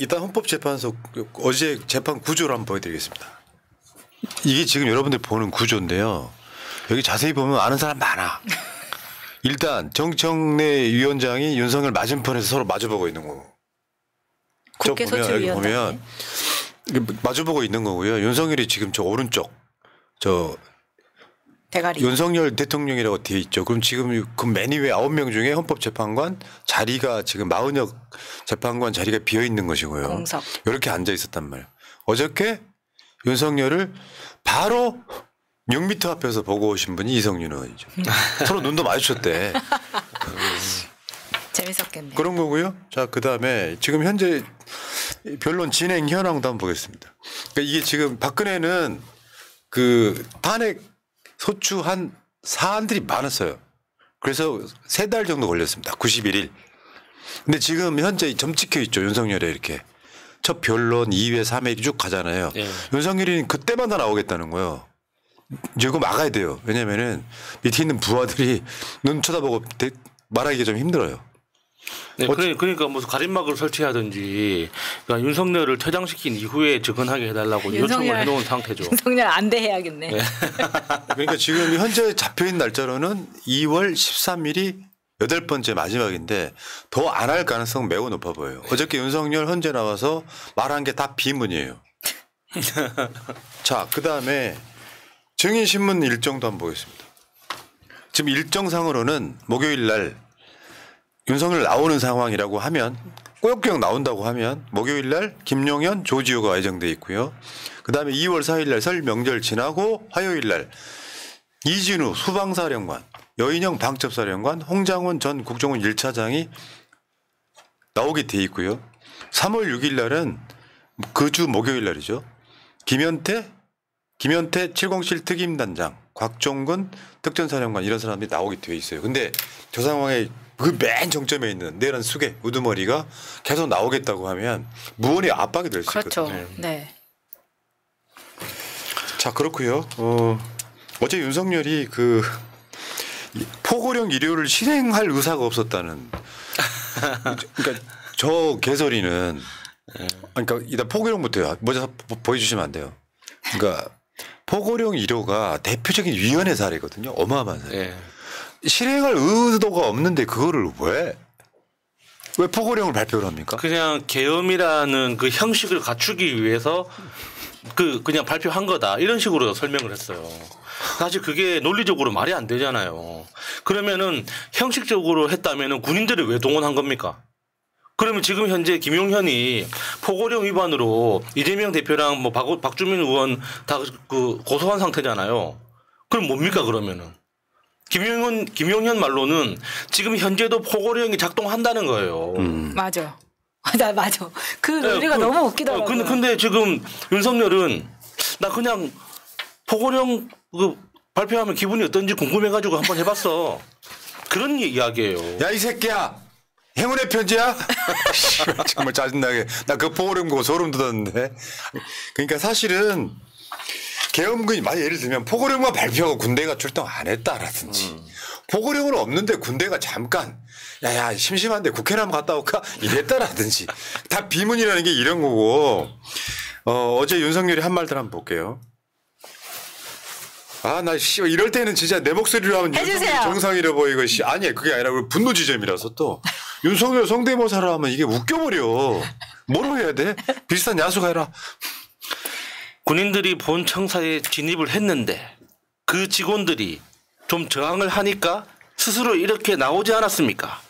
일단 헌법재판소 어제 재판 구조를 한번 보여드리겠습니다. 이게 지금 여러분들이 보는 구조인데요. 여기 자세히 보면 아는 사람 많아. 일단 정청래 위원장이 윤석열 맞은편에서 서로 마주보고 있는 거고. 국회 여기 보면 마주보고 있는 거고요. 윤석열이 지금 저 오른쪽 저 대가리. 윤석열 대통령이라고 되어 있죠. 그럼 지금 그 맨 위에 9명 중에 헌법재판관 자리가 지금 40여 재판관 자리가 비어 있는 것이고요. 공석. 이렇게 앉아 있었단 말이에요. 어저께 윤석열을 바로 6m 앞에서 보고 오신 분이 이성윤 의원이죠. 서로 눈도 마주쳤대. 재밌었겠네요. 그런 거고요. 자, 그다음에 지금 현재 변론 진행 현황도 한번 보겠습니다. 그러니까 이게 지금 박근혜는 그 탄핵 소추한 사안들이 많았어요. 그래서 3달 정도 걸렸습니다. 91일. 근데 지금 현재 점 찍혀 있죠. 윤석열에 이렇게. 첫 변론 2회, 3회 쭉 가잖아요. 예. 윤석열이 그때마다 나오겠다는 거예요. 이제 이거 막아야 돼요. 왜냐면은 밑에 있는 부하들이 눈 쳐다보고 말하기가 좀 힘들어요. 네, 그러니까 무슨 가림막을 설치하든지 그러니까 윤석열을 퇴장시킨 이후에 접근하게 해달라고 요청을 해놓은 상태죠. 윤석열 안 대해야겠네. 네. 그러니까 지금 현재 잡혀있는 날짜로는 2월 13일이 8번째 마지막인데 더 안 할 가능성은 매우 높아 보여요. 어저께 윤석열 현재 나와서 말한 게 다 비문이에요. 자, 그다음에 증인신문 일정도 한번 보겠습니다. 지금 일정상으로는 목요일 날 윤석열 나오는 상황이라고 하면 꾸역꾸역 나온다고 하면 목요일 날 김용현, 조지호가 예정돼 있고요. 그다음에 2월 4일 날 설 명절 지나고 화요일 날 이진우 수방사령관, 여인영 방첩사령관, 홍장훈 전 국정원 1차장이 나오게 돼 있고요. 3월 6일 날은 그 주 목요일 날이죠. 김현태 707 특임단장, 곽종근 특전사령관 이런 사람들이 나오게 되어 있어요. 근데 저 상황에 그 맨 정점에 있는 내란 수계 우두머리가 계속 나오겠다고 하면 무언의 압박이 될 수 그렇죠. 있거든요. 네. 자, 그렇고요. 어제 윤석열이 그 포고령 일요를 실행할 의사가 없었다는. 그러니까 저 개소리는 그러니까 일단 포고령부터요. 먼저 보여주시면 안 돼요. 그러니까 포고령 1호가 대표적인 위헌의 사례거든요. 어마어마한 사례. 네. 실행할 의도가 없는데 그거를 왜 포고령을 발표를 합니까? 그냥 계엄이라는 그 형식을 갖추기 위해서 그냥 발표한 거다 이런 식으로 설명을 했어요. 사실 그게 논리적으로 말이 안 되잖아요. 그러면은 형식적으로 했다면은 군인들을 왜 동원한 겁니까? 그러면 지금 현재 김용현이 포고령 위반으로 이재명 대표랑 뭐 박주민 의원 다 그 고소한 상태잖아요. 그럼 뭡니까 그러면은? 김용현 말로는 지금 현재도 포고령이 작동한다는 거예요. 맞아. 맞아. 그 논리가 너무 웃기더라고요. 근데 지금 윤석열은 나 그냥 포고령 발표하면 기분이 어떤지 궁금해가지고 한번 해봤어. 그런 이야기예요. 야, 이 새끼야. 행운의 편지야? 정말 짜증나게. 나 그 포고령 보고 소름 돋았는데. 그러니까 사실은 계엄군이 만약 예를 들면 포고령만 발표하고 군대가 출동 안 했다라든지 포고령은 없는데 군대가 잠깐 야야 심심한데 국회나 한번 갔다 올까 이랬다라든지 다 비문이라는 게 이런 거고. 어제 윤석열이 한 말들 한번 볼게요. 나 이럴 때는 진짜 내 목소리로 하면 윤석열 정상이라 보이고 아니 그게 아니라 분노 지점이라서 또 윤석열 성대모사를 하면 이게 웃겨버려. 뭐로 해야 돼? 비슷한 야수가 해라. 군인들이 본 청사에 진입을 했는데 그 직원들이 좀 저항을 하니까 스스로 이렇게 나오지 않았습니까?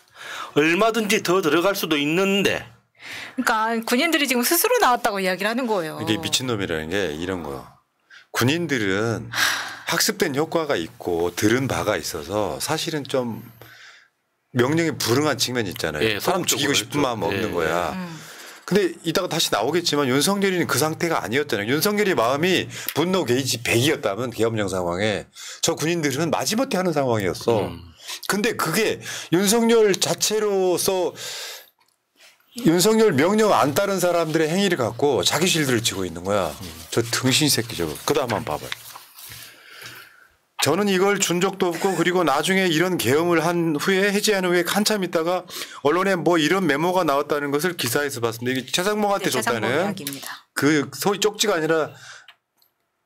얼마든지 더 들어갈 수도 있는데. 그러니까 군인들이 지금 스스로 나왔다고 이야기를 하는 거예요. 이게 미친놈이라는 게 이런 거예요. 군인들은 학습된 효과가 있고 들은 바가 있어서 사실은 좀 명령에 불응한 측면이 있잖아요. 예, 사람 죽이고 싶은 마음 없는 거야. 근데 이따가 다시 나오겠지만 윤석열이는 그 상태가 아니었잖아요. 윤석열이 마음이 분노 게이지 100이었다면 계엄령 상황에 저 군인들은 마지못해 하는 상황이었어. 근데 그게 윤석열 자체로서 윤석열 명령 안 따른 사람들의 행위를 갖고 자기 실드를 쥐고 있는 거야. 저 등신 새끼 저거. 그 다음 한번 봐봐요. 저는 이걸 준 적도 없고 그리고 나중에 이런 계엄을 한 후에 해제한 후에 한참 있다가 언론에 뭐 이런 메모가 나왔다는 것을 기사에서 봤습니다. 이게 최상목한테 줬다는 그 소위 쪽지가 아니라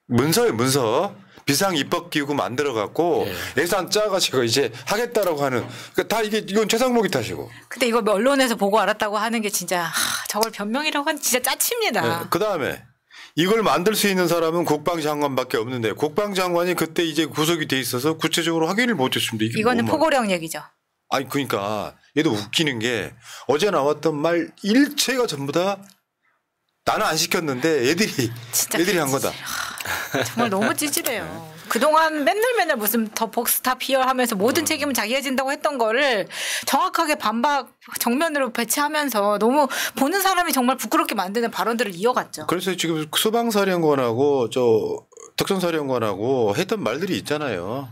문서예요. 문서. 비상입법기구 만들어갖고 예산 짜가지고 이제 하겠다라고 하는 그러니까 다 이건 최상목이 탓이고. 근데 이거 언론에서 보고 알았다고 하는 게 진짜 저걸 변명이라고 하는 진짜 짜칩니다. 네. 그다음에 이걸 만들 수 있는 사람은 국방장관밖에 없는데 국방장관이 그때 이제 구속이 돼 있어서 구체적으로 확인을 못했습니다. 이거는 포고령 얘기죠. 아니 그러니까 얘도 웃기는 게 어제 나왔던 말 일체가 전부 다 나는 안 시켰는데 애들이 한 거다. 정말 너무 찌질해요. 그동안 맨날 무슨 더 복스타 피어 하면서 모든 책임은 자기가 진다고 했던 거를 정확하게 반박 정면으로 배치하면서 너무 보는 사람이 정말 부끄럽게 만드는 발언들을 이어갔죠. 그래서 지금 수방사령관하고 저 특전사령관하고 했던 말들이 있잖아요.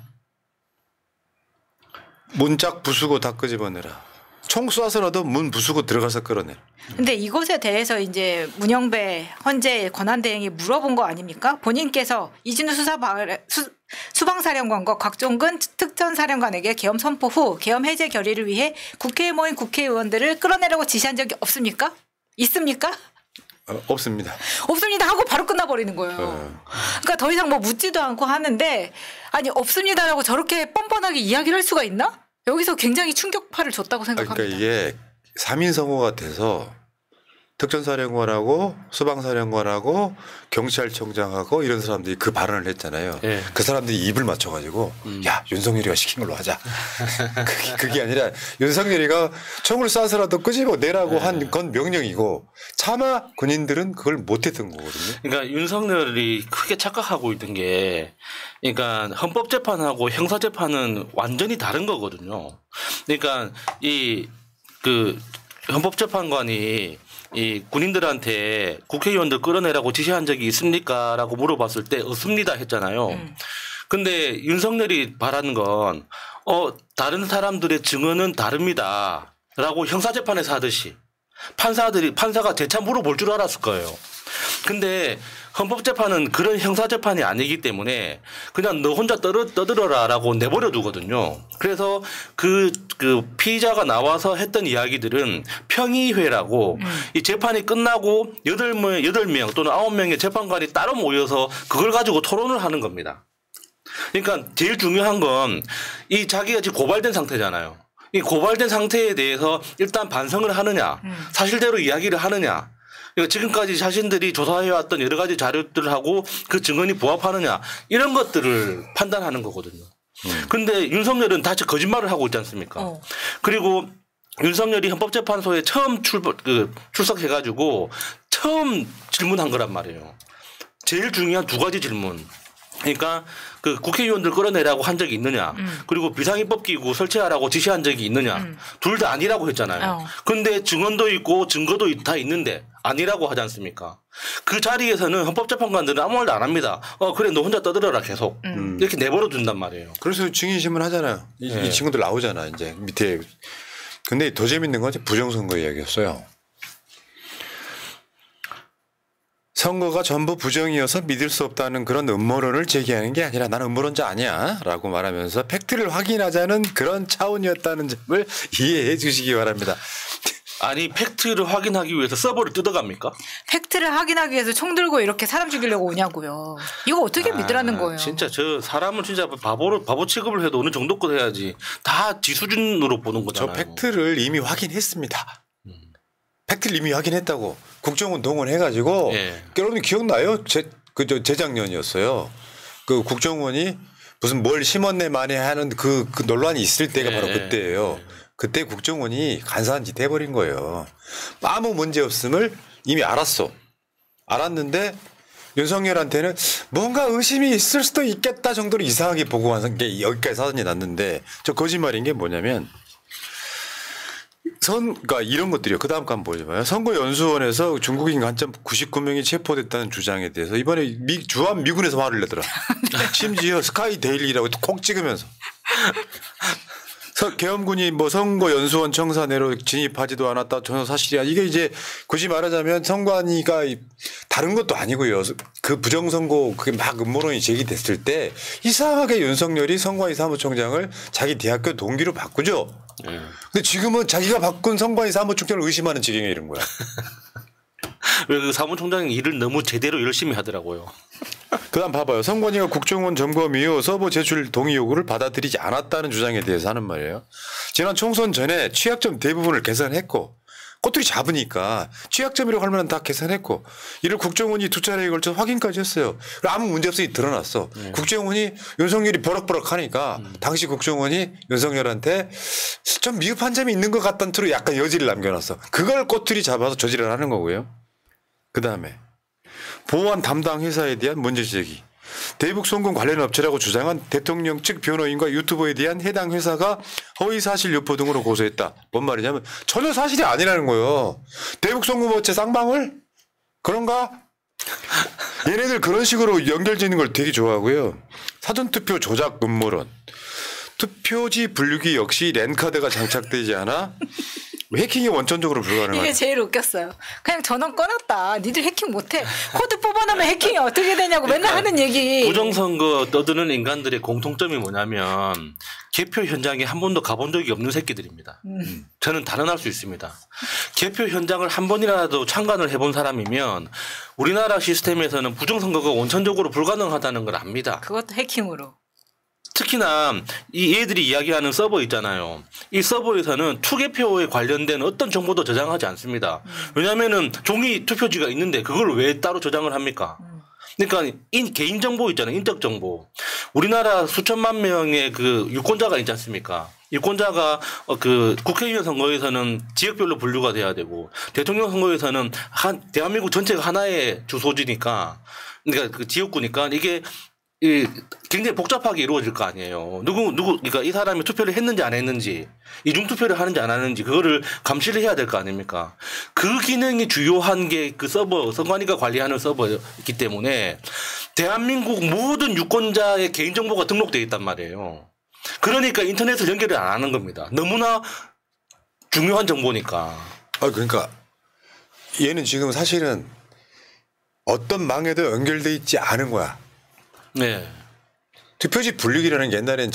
문짝 부수고 다 끄집어내라. 총 쏴서라도 문 부수고 들어가서 끌어내. 근데 이것에 대해서 이제 문영배 헌재 권한대행이 물어본 거 아닙니까? 본인께서 이진우 수방사령관과 곽종근 특전사령관에게 계엄 선포 후 계엄 해제 결의를 위해 국회에 모인 국회의원들을 끌어내라고 지시한 적이 없습니까? 있습니까? 없습니다. 없습니다 하고 바로 끝나버리는 거예요. 그러니까 더 이상 뭐 묻지도 않고 하는데 아니 없습니다라고 저렇게 뻔뻔하게 이야기를 할 수가 있나? 여기서 굉장히 충격파를 줬다고 생각합니다. 그러니까 이게 3인 선거가 돼서 특전사령관하고 수방사령관하고 경찰청장하고 이런 사람들이 그 발언을 했잖아요. 네. 그 사람들이 입을 맞춰가지고 야 윤석열이가 시킨 걸로 하자. 그게 아니라 윤석열이가 총을 쏴서라도 끄집어내라고 한 건 명령이고 차마 군인들은 그걸 못했던 거거든요. 그러니까 윤석열이 크게 착각하고 있던 게 그러니까 헌법재판하고 형사재판은 완전히 다른 거거든요. 그러니까 그 헌법재판관이 이 군인들한테 국회의원들 끌어내라고 지시한 적이 있습니까? 라고 물어봤을 때 없습니다 했잖아요. 근데 윤석열이 바라는 건 다른 사람들의 증언은 다릅니다. 라고 형사재판에서 하듯이 판사가 재차 물어볼 줄 알았을 거예요. 근데 헌법재판은 그런 형사재판이 아니기 때문에 그냥 너 혼자 떠들어라라고 내버려 두거든요. 그래서 그 피의자가 나와서 했던 이야기들은 평의회라고 이 재판이 끝나고 8명 또는 9명의 재판관이 따로 모여서 그걸 가지고 토론을 하는 겁니다. 그러니까 제일 중요한 건 이 자기가 지금 고발된 상태잖아요. 이 고발된 상태에 대해서 일단 반성을 하느냐, 사실대로 이야기를 하느냐. 그러니까 지금까지 자신들이 조사해왔던 여러 가지 자료들하고 그 증언이 부합하느냐 이런 것들을 판단하는 거거든요. 그런데 윤석열은 다 거짓말을 하고 있지 않습니까? 그리고 윤석열이 헌법재판소에 처음 출석해가지고 처음 질문한 거란 말이에요. 제일 중요한 2가지 질문. 그러니까 그 국회의원들 끌어내라고 한 적이 있느냐, 그리고 비상입법기구 설치하라고 지시한 적이 있느냐, 둘 다 아니라고 했잖아요. 근데 증언도 있고 증거도 다 있는데 아니라고 하지 않습니까? 그 자리에서는 헌법재판관들은 아무 말도 안 합니다. 그래 너 혼자 떠들어라 계속 이렇게 내버려 둔단 말이에요. 그래서 증인신문 하잖아요. 이 친구들 나오잖아 이제 밑에. 근데 더 재밌는 건 부정선거 이야기였어요. 선거가 전부 부정이어서 믿을 수 없다는 그런 음모론을 제기하는 게 아니라 나는 음모론자 아니야 라고 말하면서 팩트를 확인하자는 그런 차원이었다는 점을 이해해 주시기 바랍니다. 아니 팩트를 확인하기 위해서 서버를 뜯어갑니까? 팩트를 확인하기 위해서 총 들고 이렇게 사람 죽이려고 오냐고요. 이거 어떻게 믿으라는 거예요. 진짜 저 사람은 진짜 바보 취급을 해도 어느 정도껏 해야지. 다 지 수준으로 보는 거잖아요. 저 팩트를 이미 확인했습니다. 팩트를 이미 확인했다고 국정원 동원해가지고 여러분 기억나요? 재작년이었어요. 그 국정원이 무슨 뭘 심었네 만에 하는 그 논란이 있을 때가 바로 그때예요. 그때 국정원이 간사한 짓 해버린 거예요. 아무 문제 없음을 이미 알았는데 윤석열한테는 뭔가 의심이 있을 수도 있겠다 정도로 이상하게 보고한 게 여기까지 사전이 났는데 저 거짓말인 게 뭐냐면 그러니까 이런 것들이요. 그 다음 거 한번 보여줘봐요. 선거연수원에서 중국인 간첩 99명이 체포됐다는 주장에 대해서 이번에 주한 미군에서 화를 내더라. 심지어 스카이 데일리라고 콕 찍으면서. 계엄군이 뭐 선거연수원 청사 내로 진입하지도 않았다. 전혀 사실이야. 이게 이제 굳이 말하자면 선관위가 다른 것도 아니고요. 그 부정선거 그게 막 음모론이 제기됐을 때 이상하게 윤석열이 선관위 사무총장을 자기 대학교 동기로 바꾸죠. 근데 지금은 자기가 바꾼 선관위 사무총장을 의심하는 지경에 이른 거야. 왜 그 사무총장이 일을 너무 제대로 열심히 하더라고요. 그다음 봐봐요. 선관위가 국정원 점검 이후 서버 제출 동의 요구를 받아들이지 않았다는 주장에 대해서 하는 말이에요. 지난 총선 전에 취약점 대부분을 개선했고 꼬투리 잡으니까 취약점이라고 할 만한 다 개선했고 이를 국정원이 두 차례에 걸쳐 확인까지 했어요. 아무 문제 없이 드러났어. 국정원이 윤석열이 버럭버럭 하니까 당시 국정원이 윤석열한테 좀 미흡한 점이 있는 것 같다는 투로 약간 여지를 남겨놨어. 그걸 꼬투리 잡아서 저지를 하는 거고요. 그다음에 보안 담당 회사에 대한 문제 제기. 대북 송금 관련 업체라고 주장한 대통령 측 변호인과 유튜버에 대한 해당 회사가 허위사실 유포 등으로 고소했다. 뭔 말이냐면 전혀 사실이 아니라는 거예요. 대북 송금 업체 쌍방울? 그런가? 얘네들 그런 식으로 연결되는 걸 되게 좋아하고요. 사전투표 조작 음모론. 투표지 분류기 역시 랜카드가 장착되지 않아 해킹이 원천적으로 불가능하다. 이게 제일 웃겼어요. 그냥 전원 꺼놨다. 니들 해킹 못해. 코드 뽑아놓으면 해킹이 어떻게 되냐고 맨날 하는 얘기. 부정선거 떠드는 인간들의 공통점이 뭐냐면 개표 현장에 한 번도 가본 적이 없는 새끼들입니다. 저는 단언할 수 있습니다. 개표 현장을 한 번이라도 참관을 해본 사람이면 우리나라 시스템에서는 부정선거가 원천적으로 불가능하다는 걸 압니다. 그것도 해킹으로. 특히나 이 얘들이 이야기하는 서버 있잖아요. 이 서버에서는 투개표에 관련된 어떤 정보도 저장하지 않습니다. 왜냐하면은 종이 투표지가 있는데 그걸 왜 따로 저장을 합니까? 그러니까 개인정보 있잖아요. 인적정보. 우리나라 수천만 명의 그 유권자가 있지 않습니까? 유권자가 그 국회의원 선거에서는 지역별로 분류가 돼야 되고 대통령 선거에서는 대한민국 전체가 하나의 주소지니까 그러니까 그 지역구니까 이게 굉장히 복잡하게 이루어질 거 아니에요. 그러니까 이 사람이 투표를 했는지 안 했는지, 이중 투표를 하는지 안 하는지, 그거를 감시를 해야 될 거 아닙니까? 그 기능이 주요한 게 그 서버, 선관위가 관리하는 서버이기 때문에 대한민국 모든 유권자의 개인정보가 등록되어 있단 말이에요. 그러니까 인터넷을 연결을 안 하는 겁니다. 너무나 중요한 정보니까. 그러니까 얘는 지금 사실은 어떤 망에도 연결돼 있지 않은 거야. 네. 투표지 분류기라는 게 옛날엔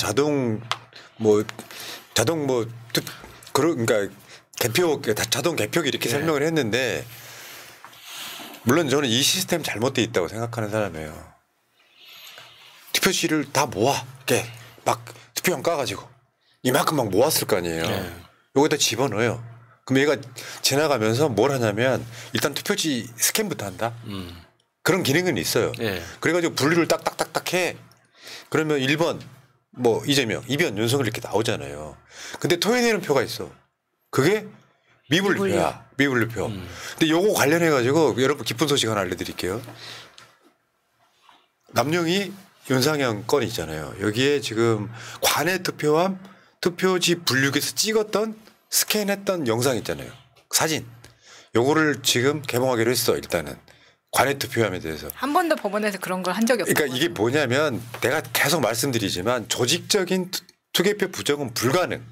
그러니까 자동 개표기 이렇게 설명을 했는데 물론 저는 이 시스템 잘못돼 있다고 생각하는 사람이에요. 투표지를 다 모아 이렇게 막 투표용 까가지고 이만큼 막 모았을 거 아니에요. 여기다 집어넣어요. 그럼 얘가 지나가면서 뭘 하냐면 일단 투표지 스캔부터 한다. 그런 기능은 있어요. 그래가지고 분류를 딱딱딱딱 해. 그러면 1번 뭐 이재명, 2번 윤석열 이렇게 나오잖아요. 근데 토해내는 표가 있어. 그게 미분류표야. 미분류표. 근데 요거 관련해가지고 여러분 기쁜 소식 하나 알려드릴게요. 남영희 윤상현 건 있잖아요. 여기에 지금 관외 투표함 투표지 분류기에서 찍었던 스캔했던 영상 있잖아요. 사진. 요거를 지금 개봉하기로 했어. 일단은. 관외 투표함에 대해서. 한 번도 법원에서 그런 걸 한 적이 없어요. 그러니까 이게 뭐냐면 내가 계속 말씀드리지만 조직적인 투개표 부정은 불가능.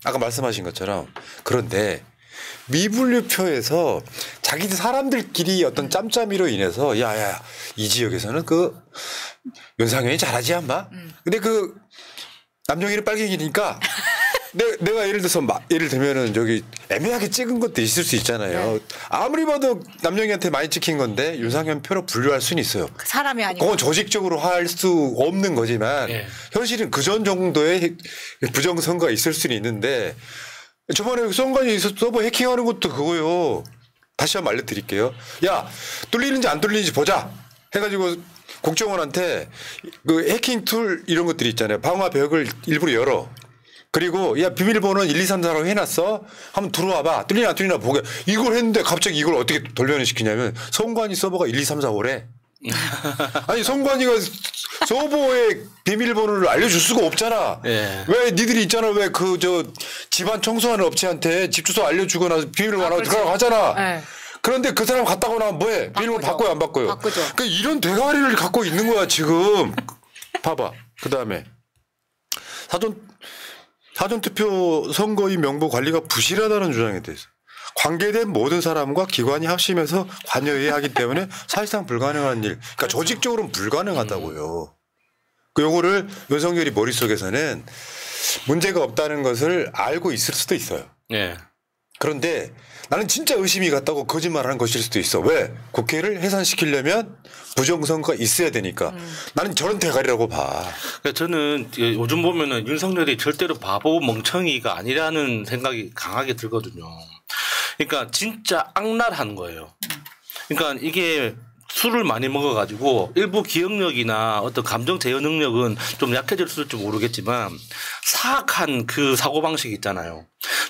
아까 말씀하신 것처럼. 그런데 미분류표에서 자기들 사람들끼리 어떤 짬짬이로 인해서 야야 이 지역에서는 그 윤상현이 잘하지 않나? 근데 그 남영희는 빨갱이니까 내가 예를 들면은 저기 애매하게 찍은 것도 있을 수 있잖아요. 네. 아무리 봐도 남영희한테 많이 찍힌 건데 윤상현 표로 분류할 수는 있어요. 그 사람이 아니고. 그건 조직적으로 할 수 없는 거지만 현실은 그전 정도의 부정선거가 있을 수는 있는데 저번에 선관위 서버 해킹하는 것도 그거요. 다시 한번 알려드릴게요. 야 뚫리는지 안 뚫리는지 보자 해가지고 국정원한테 그 해킹 툴 이런 것들이 있잖아요. 방화 벽을 일부러 열어. 그리고 야 비밀번호는 1, 2, 3, 4라고 해놨어. 한번 들어와봐. 뚫리나 안 뚫리나 보게. 이걸 했는데 갑자기 이걸 어떻게 돌변을 시키냐면 선관위 서버가 1, 2, 3, 4, 5래. 아니 선관위가 서버의 비밀번호를 알려줄 수가 없잖아. 왜 니들이 있잖아. 왜 그 저 집안 청소하는 업체한테 집 주소 알려주거나 비밀번호 들어가라고 하잖아. 그런데 그 사람 갔다고 나면 뭐해? 비밀번호 바꿔요 안 바꿔요? 바꾸죠. 그러니까 이런 대가리를 갖고 있는 거야 지금. 봐봐. 그 다음에 사전투표 선거인 명부 관리가 부실하다는 주장에 대해서 관계된 모든 사람과 기관이 합심해서 관여해야 하기 때문에 사실상 불가능한 일. 그러니까 그렇죠. 조직적으로는 불가능하다고요. 그 요거를 윤석열이 머릿속에서는 문제가 없다는 것을 알고 있을 수도 있어요. 예. 그런데 나는 진짜 의심이 갔다고 거짓말하는 것일 수도 있어. 왜? 국회를 해산시키려면 부정선거가 있어야 되니까. 나는 저런 대가리라고 봐. 그러니까 저는 요즘 보면은 윤석열이 절대로 바보 멍청이가 아니라는 생각이 강하게 들거든요. 그러니까 진짜 악랄한 거예요. 그러니까 이게 술을 많이 먹어가지고 일부 기억력이나 어떤 감정 제어 능력은 좀 약해졌을지 모르겠지만 사악한 그 사고방식이 있잖아요.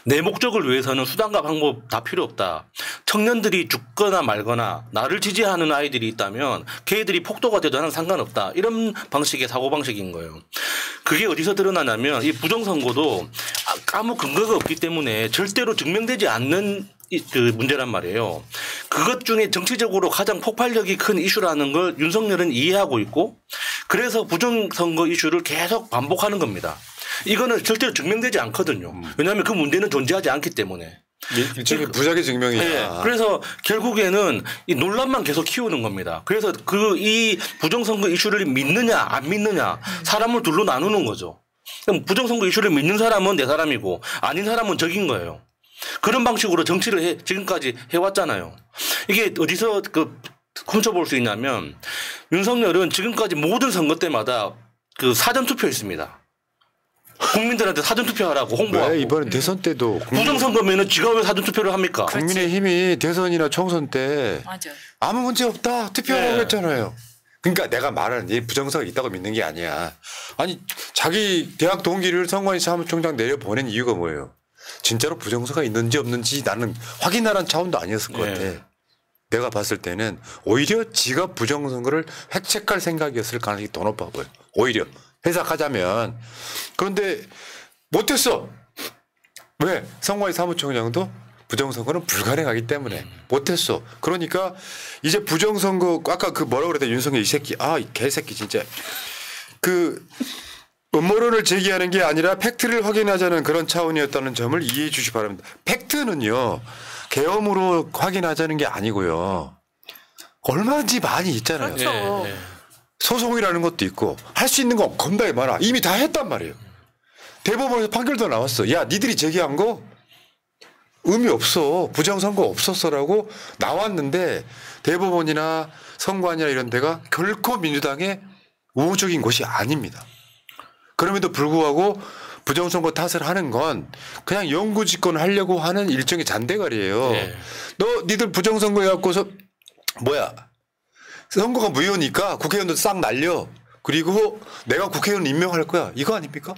내 목적을 위해서는 수단과 방법 다 필요 없다. 청년들이 죽거나 말거나 나를 지지하는 아이들이 있다면 걔들이 폭도가 되도 나는 상관없다. 이런 방식의 사고방식인 거예요. 그게 어디서 드러나냐면 이 부정선거도 아무 근거가 없기 때문에 절대로 증명되지 않는 그 문제란 말이에요. 그것 중에 정치적으로 가장 폭발력이 큰 이슈라는 걸 윤석열은 이해하고 있고 그래서 부정선거 이슈를 계속 반복하는 겁니다. 이거는 절대로 증명되지 않거든요. 왜냐하면 그 문제는 존재하지 않기 때문에. 일종의 부작위 증명이야. 네. 그래서 결국에는 이 논란만 계속 키우는 겁니다. 그래서 이 부정선거 이슈를 믿느냐 안 믿느냐 사람을 둘로 나누는 거죠. 그럼 부정선거 이슈를 믿는 사람은 내 사람이고 아닌 사람은 적인 거예요. 그런 방식으로 정치를 지금까지 해왔잖아요. 이게 어디서 훔쳐볼 수 있냐면 윤석열은 지금까지 모든 선거 때마다 그 사전투표했습니다. 국민들한테 사전투표하라고 홍보하고. 왜 이번에 대선 때도 부정선거면은 지가 왜 사전투표를 합니까? 국민의힘이 대선이나 총선 때 맞아. 아무 문제 없다 투표하라고 네. 했잖아요. 그러니까 내가 말하는 이 부정선거가 있다고 믿는 게 아니야. 아니 자기 대학 동기를 선관위 사무총장 내려보낸 이유가 뭐예요? 진짜로 부정선거가 있는지 없는지 나는 확인하라는 차원도 아니었을 것 같아. 네. 내가 봤을 때는 오히려 지가 부정선거를 획책할 생각이었을 가능성이 더 높아 보여. 오히려 해석하자면. 그런데 못했어. 왜? 선관위 사무총장도 부정선거는 불가능하기 때문에 못했어. 그러니까 이제 부정선거 아까 그 뭐라고 그랬다 윤석열 이 새끼 이 개새끼 진짜 그 음모론을 제기하는 게 아니라 팩트를 확인하자는 그런 차원이었다는 점을 이해해 주시기 바랍니다. 팩트는요. 계엄으로 확인하자는 게 아니고요. 얼마든지 많이 있잖아요. 그렇죠. 네. 소송이라는 것도 있고 할 수 있는 거 겁나게 많아. 이미 다 했단 말이에요. 대법원에서 판결도 나왔어. 야 니들이 제기한 거 의미 없어. 부정선거 없었어라고 나왔는데 대법원이나 선관위나 이런 데가 결코 민주당의 우호적인 곳이 아닙니다. 그럼에도 불구하고 부정선거 탓을 하는 건 그냥 영구집권을 하려고 하는 일종의 잔대가리예요. 네. 너 니들 부정선거 해갖고서 뭐야 선거가 무효니까 국회의원도 싹 날려. 그리고 내가 국회의원 임명할 거야. 이거 아닙니까?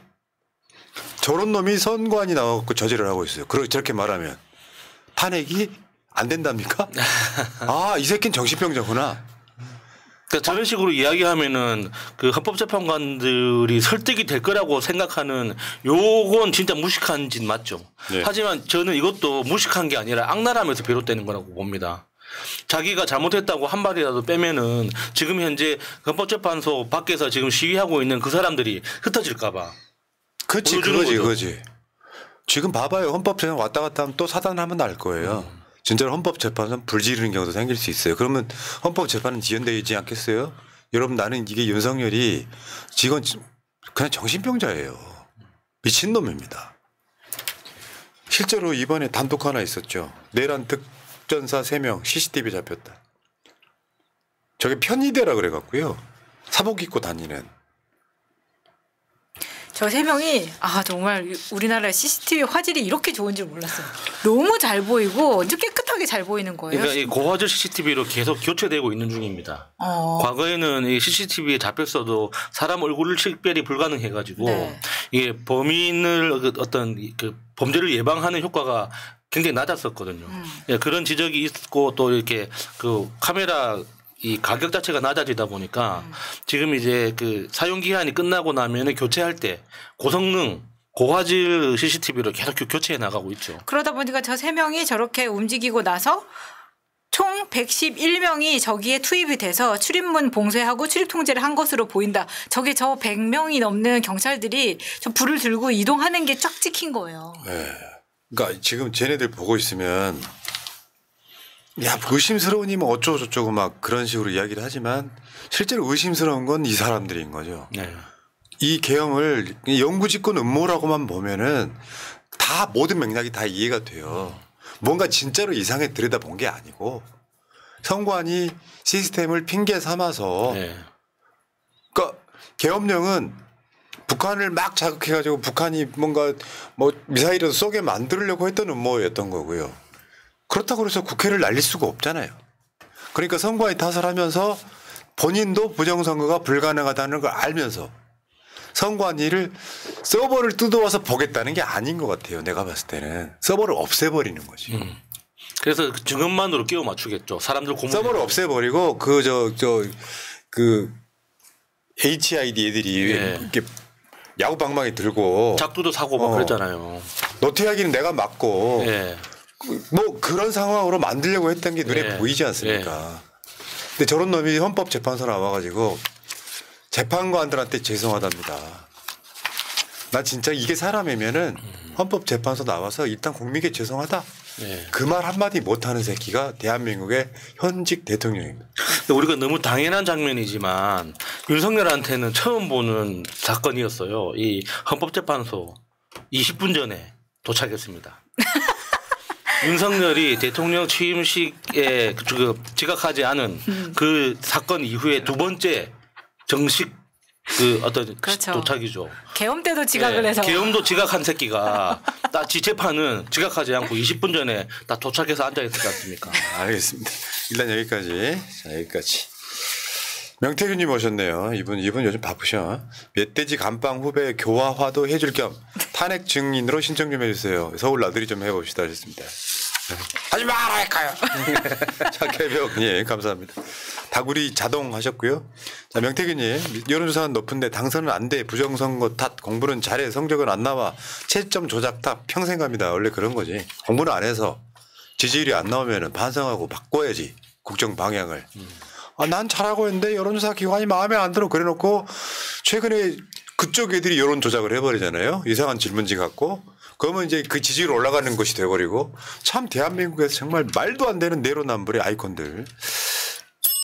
저런 놈이 선관위 나와갖고 저지를 하고 있어요. 저렇게 말하면 탄핵이 안 된답니까? 이 새끼는 정신병자구나. 그러니까 저런 식으로 이야기하면은 그 헌법재판관들이 설득이 될 거라고 생각하는 요건 진짜 무식한 짓 맞죠. 네. 하지만 저는 이것도 무식한 게 아니라 악랄함에서 비롯되는 거라고 봅니다. 자기가 잘못했다고 한 발이라도 빼면은 지금 현재 헌법재판소 밖에서 지금 시위하고 있는 그 사람들이 흩어질까 봐. 그렇지, 보여주는 거죠. 그거지. 지금 봐봐요. 헌법재판 왔다 갔다 하면 또 사단하면 날 거예요. 진짜로 헌법재판은 불지르는 경우도 생길 수 있어요. 그러면 헌법재판은 지연되지 않겠어요? 여러분 나는 이게 윤석열이 지금 그냥 정신병자예요. 미친놈입니다. 실제로 이번에 단독 하나 있었죠. 내란 득전사 3명 CCTV 잡혔다. 저게 편의대라 그래갖고요. 사복 입고 다니는. 저 3명이 정말 우리나라의 CCTV 화질이 이렇게 좋은 줄 몰랐어요. 너무 잘 보이고 완전 깨끗하게 잘 보이는 거예요. 그러니까 이 고화질 CCTV로 계속 교체되고 있는 중입니다. 과거에는 이 CCTV에 잡혔어도 사람 얼굴을 식별이 불가능해가지고 네. 이게 범인을 어떤 그 범죄를 예방하는 효과가 굉장히 낮았었거든요. 예, 그런 지적이 있고 또 이렇게 그 카메라 이 가격 자체가 낮아지다 보니까 지금 이제 그 사용 기한이 끝나고 나면은 교체할 때 고성능 고화질 CCTV를 계속 교체해 나가고 있죠. 그러다 보니까 저 3명이 저렇게 움직이고 나서 총 111명이 저기에 투입이 돼서 출입문 봉쇄하고 출입 통제를 한 것으로 보인다. 저게 저 100명이 넘는 경찰들이 저 불을 들고 이동하는 게 쫙 찍힌 거예요. 네. 그러니까 지금 쟤네들 보고 있으면 야 의심스러우니 뭐 어쩌고 저쩌고 막 그런 식으로 이야기를 하지만 실제로 의심스러운 건 이 사람들인 거죠. 네. 이 계엄을 영구집권 음모라고만 보면은 다 모든 맥락이 다 이해가 돼요. 뭔가 진짜로 이상하게 들여다본 게 아니고 선관위 시스템을 핑계 삼아서 네. 그러니까 계엄령은 북한을 막 자극해가지고 북한이 뭔가 뭐 미사일이라도 쏘게 만들려고 했던 음모였던 거고요. 그렇다고 해서 국회를 날릴 수가 없잖아요. 그러니까 선관위 탓을 하면서 본인도 부정선거가 불가능하다는 걸 알면서 선관위를 서버를 뜯어와서 보겠다는 게 아닌 것 같아요. 내가 봤을 때는 서버를 없애버리는 거지. 그래서 그 증언만으로 끼워 맞추겠죠. 사람들 고문. 서버를 없애버리고 그 HID 애들이 이렇게 야구 방망이 들고 작두도 사고 막 그랬잖아요. 노태하기는 내가 맞고 예. 뭐 그런 상황으로 만들려고 했던 게 눈에 예. 보이지 않습니까? 근데 저런 놈이 헌법재판소 나와가지고 재판관들한테 죄송하답니다. 나 진짜 이게 사람이면은 헌법재판소 나와서 일단 국민께 죄송하다. 예. 그 말 한마디 못하는 새끼가 대한민국의 현직 대통령입니다. 우리가 너무 당연한 장면이지만 윤석열한테는 처음 보는 사건이었어요. 이 헌법재판소 20분 전에 도착했습니다. 윤석열이 대통령 취임식에 지각하지 않은 그 사건 이후에 두 번째 정식 그 어떤 그렇죠. 도착이죠. 계엄 때도 지각을 해서. 계엄도 지각한 새끼가 딱 지재판은 지각하지 않고 20분 전에 다 도착해서 앉아있을 것 같습니까? 알겠습니다. 일단 여기까지. 자, 여기까지. 명태균님 오셨네요. 이분 요즘 바쁘셔. 멧돼지 감방 후배 교화화도 해줄 겸 탄핵 증인으로 신청 좀 해주세요. 서울 나들이 좀 해봅시다 하셨습니다. 하지 말아할까요? 자, 개벽. 감사합니다. 다구리 자동 하셨고요. 자, 명태균님 여론조사는 높은데 당선은 안 돼. 부정선거 탓. 공부는 잘해. 성적은 안 나와. 채점 조작 탓. 평생 갑니다. 원래 그런 거지. 공부는 안 해서 지지율이 안 나오면 반성하고 바꿔야지. 국정 방향을. 난 잘하고 있는데 여론조사 기관이 마음에 안 들어 그래놓고 최근에 그쪽 애들이 여론 조작을 해버리잖아요. 이상한 질문지 갖고. 그러면 이제 그 지지율 올라가는 것이 돼버리고 참 대한민국에서 정말 말도 안 되는 내로남불의 아이콘들.